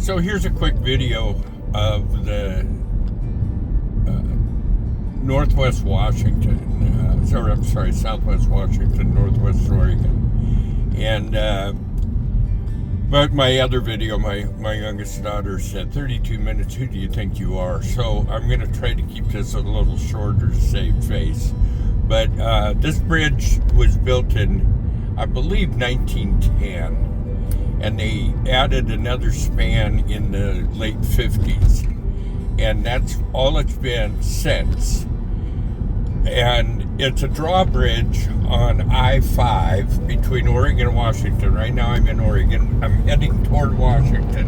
So here's a quick video of the Northwest Washington, Southwest Washington, Northwest Oregon. And, but my other video, my youngest daughter said, 32 minutes, who do you think you are? So I'm going to try to keep this a little shorter to save face. But this bridge was built in, I believe, 1910. And they added another span in the late 50s. And that's all it's been since. And it's a drawbridge on I-5 between Oregon and Washington. Right now I'm in Oregon. I'm heading toward Washington.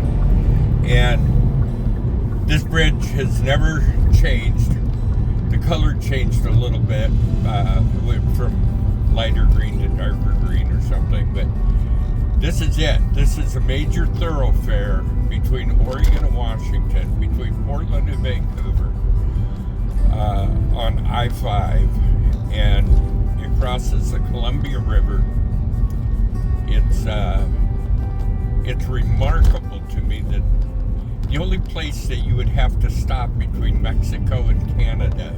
And this bridge has never changed. The color changed a little bit. Went from lighter green to darker green or something. But this is it. This is a major thoroughfare between Oregon and Washington, between Portland and Vancouver, on I-5, and it crosses the Columbia River. It's remarkable to me that the only place that you would have to stop between Mexico and Canada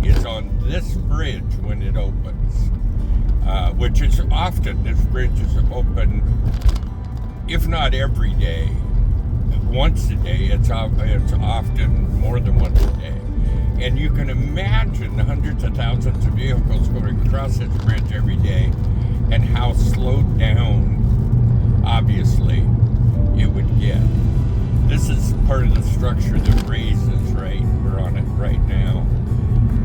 is on this bridge when it opens. Which is often, this bridge is open, if not every day, once a day. It's often more than once a day. And you can imagine the hundreds of thousands of vehicles going across this bridge every day and how slowed down, obviously, it would get. This is part of the structure that raises, right? We're on it right now.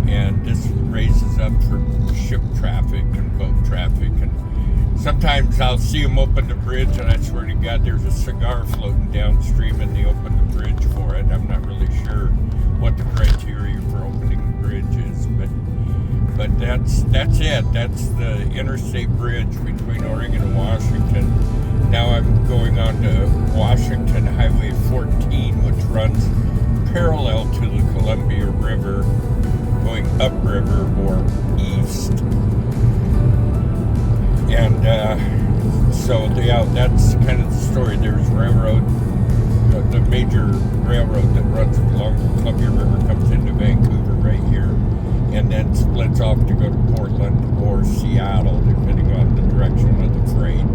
And this raises up for ship traffic and boat traffic. And sometimes I'll see them open the bridge, and I swear to God, there's a cigar floating downstream, and they open the bridge for it. I'm not really sure what the criteria for opening the bridge is, but that's it. That's the interstate bridge between Oregon and Washington. Now I'm going on to Washington Highway 14, which runs parallel to the Columbia River, going upriver or east. And so that's kind of the story. There's railroad, the major railroad that runs along the Columbia River comes into Vancouver right here, and then splits off to go to Portland or Seattle, depending on the direction of the freight.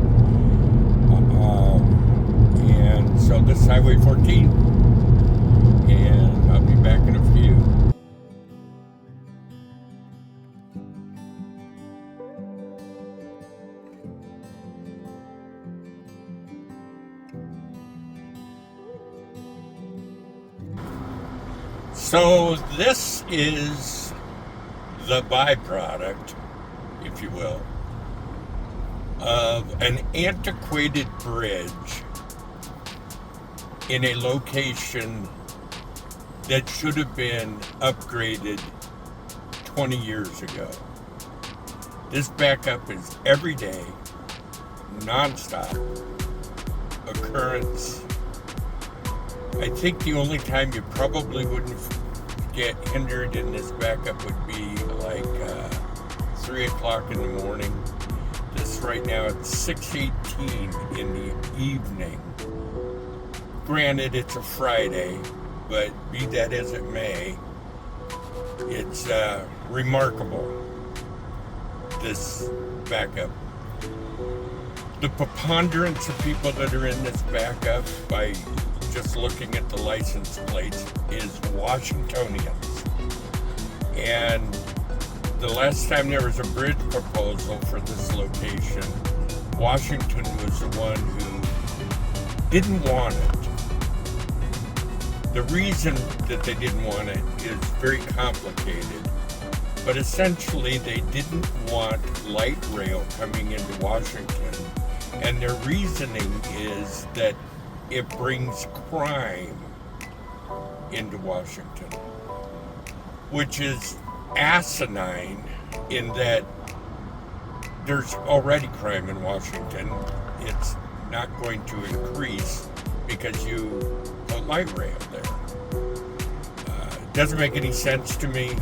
And so this is Highway 14, and I'll be back in a few. So this is the byproduct, if you will, of an antiquated bridge in a location that should have been upgraded 20 years ago. This backup is everyday, nonstop occurrence. I think the only time you probably wouldn't get hindered in this backup would be like 3 o'clock in the morning. This right now it's 6:18 in the evening. Granted, it's a Friday, but be that as it may, it's remarkable, this backup. The preponderance of people that are in this backup, by just looking at the license plates, is Washingtonians. And the last time there was a bridge proposal for this location, Washington was the one who didn't want it. The reason that they didn't want it is very complicated, but essentially they didn't want light rail coming into Washington, and their reasoning is that it brings crime into Washington, which is asinine in that there's already crime in Washington. It's not going to increase because you put light rail there. It doesn't make any sense to me.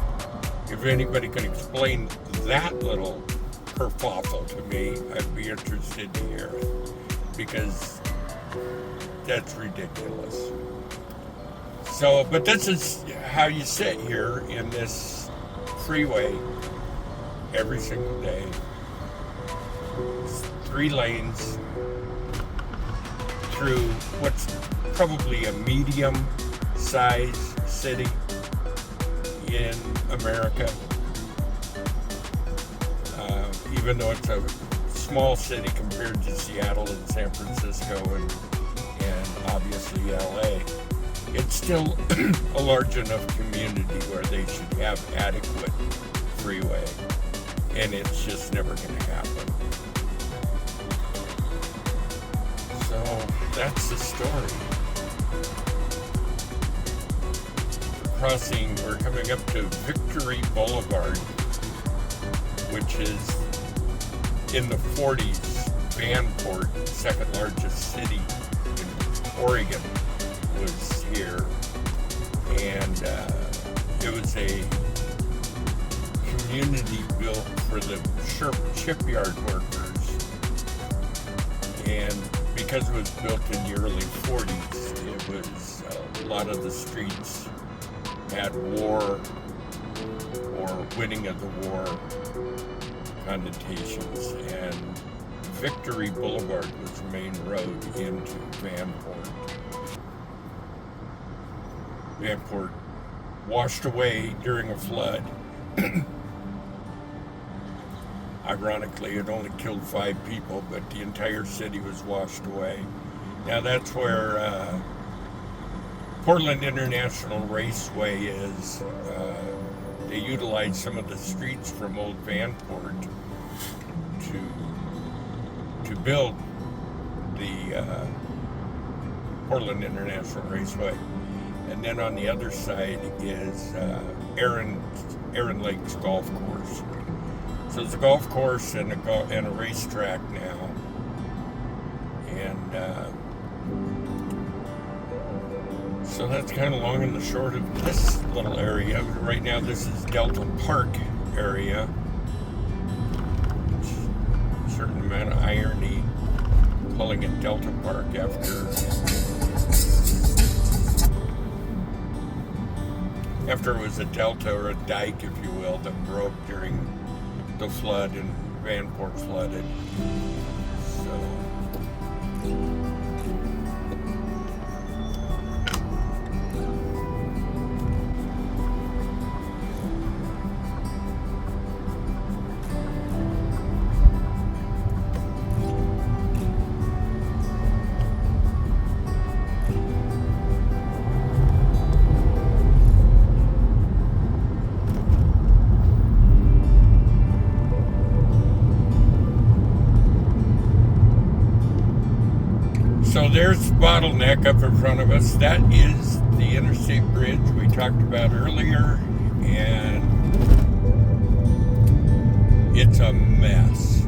If anybody can explain that little kerfuffle to me, I'd be interested to hear it, because that's ridiculous. So, but this is how you sit here in this freeway every single day. It's 3 lanes through what's probably a medium-sized city in America. Even though it's a small city compared to Seattle and San Francisco and obviously LA, it's still a large enough community where they should have adequate freeway, and it's just never going to happen. So that's the story. We're coming up to Victory Boulevard, which is in the 40s. Vanport, second largest city in Oregon, was here, and it was a community built for the shipyard workers, and because it was built in the early 40s, it was a lot of the streets had war or winning of the war connotations, and Victory Boulevard was the main road into Vanport. Vanport washed away during a flood. Ironically, it only killed 5 people, but the entire city was washed away. Now that's where Portland International Raceway is. They utilize some of the streets from Old Vanport to build the Portland International Raceway. And then on the other side is Aaron Lakes Golf Course. So it's a golf course and a racetrack now. And so that's kind of long and the short of this little area. Right now this is Delta Park area. A certain amount of irony calling it Delta Park after it was a delta or a dike, if you will, that broke during the flood and Vanport flooded. So So there's the bottleneck up in front of us. That is the interstate bridge we talked about earlier, and it's a mess.